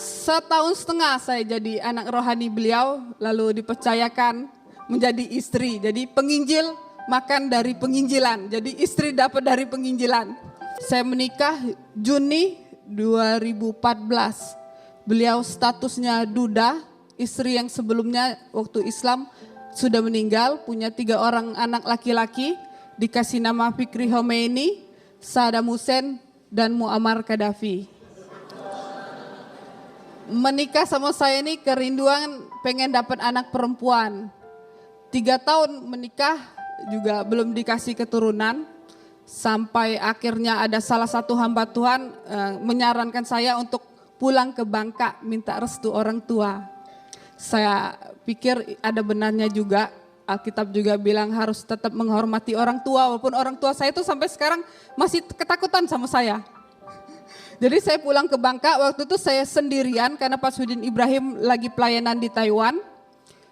1,5 tahun saya jadi anak rohani beliau, lalu dipercayakan menjadi istri. Jadi penginjil makan dari penginjilan, jadi istri dapat dari penginjilan. Saya menikah Juni 2014. Beliau statusnya duda, istri yang sebelumnya waktu Islam sudah meninggal, punya 3 orang anak laki-laki, dikasih nama Fikri Khomeini, Saddam Hussein, dan Muammar Gaddafi. Menikah sama saya ini kerinduan pengen dapat anak perempuan. 3 tahun menikah juga belum dikasih keturunan. Sampai akhirnya ada salah satu hamba Tuhan menyarankan saya untuk pulang ke Bangka minta restu orang tua. Saya pikir ada benarnya juga. Alkitab juga bilang harus tetap menghormati orang tua, walaupun orang tua saya itu sampai sekarang masih ketakutan sama saya. Jadi saya pulang ke Bangka, waktu itu saya sendirian karena Pak Sudin Ibrahim lagi pelayanan di Taiwan.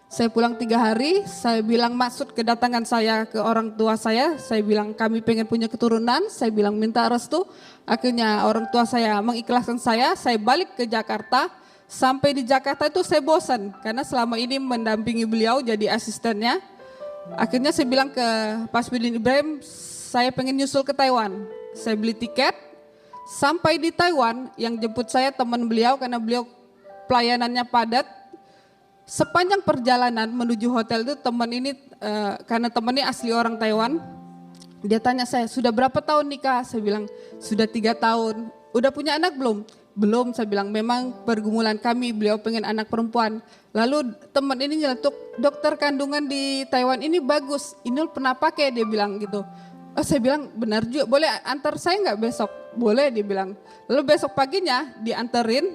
Saya pulang 3 hari, saya bilang maksud kedatangan saya ke orang tua saya bilang kami pengen punya keturunan, saya bilang minta restu. Akhirnya orang tua saya mengikhlaskan saya balik ke Jakarta. Sampai di Jakarta itu saya bosan karena selama ini mendampingi beliau jadi asistennya. Akhirnya saya bilang ke Pak Sudin Ibrahim, saya pengen nyusul ke Taiwan. Saya beli tiket. Sampai di Taiwan, yang jemput saya teman beliau karena beliau pelayanannya padat. Sepanjang perjalanan menuju hotel itu teman ini, karena teman ini asli orang Taiwan, dia tanya saya, sudah berapa tahun nikah? Saya bilang, sudah 3 tahun. Udah punya anak belum? Belum, saya bilang, memang pergumulan kami, beliau pengen anak perempuan. Lalu teman ini nyeletuk, dokter kandungan di Taiwan ini bagus, Inul pernah pakai, dia bilang gitu. Oh, saya bilang benar juga, boleh antar saya nggak besok? Boleh, dia bilang. Lalu besok paginya dianterin,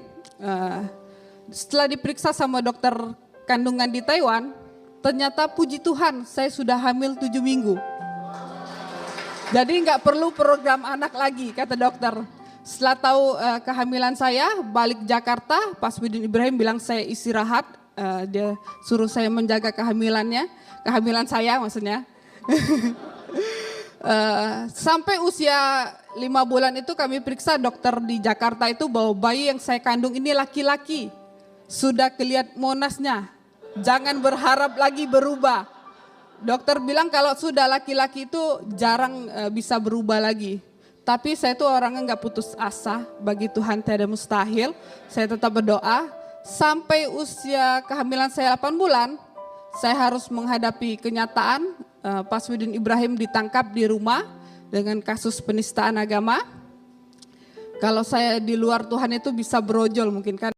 setelah diperiksa sama dokter kandungan di Taiwan, ternyata puji Tuhan saya sudah hamil 7 minggu. Jadi nggak perlu program anak lagi, kata dokter. Setelah tahu kehamilan saya, balik Jakarta, Pak Sudin Ibrahim bilang saya istirahat, dia suruh saya menjaga kehamilan saya maksudnya. Sampai usia 5 bulan itu kami periksa dokter di Jakarta itu bahwa bayi yang saya kandung ini laki-laki. Sudah kelihatan monasnya, jangan berharap lagi berubah. Dokter bilang kalau sudah laki-laki itu jarang bisa berubah lagi. Tapi saya tuh orangnya nggak putus asa, bagi Tuhan tiada mustahil. Saya tetap berdoa, sampai usia kehamilan saya 8 bulan, saya harus menghadapi kenyataan Pak Sudin Ibrahim ditangkap di rumah dengan kasus penistaan agama. Kalau saya di luar Tuhan itu bisa berojol mungkin kan.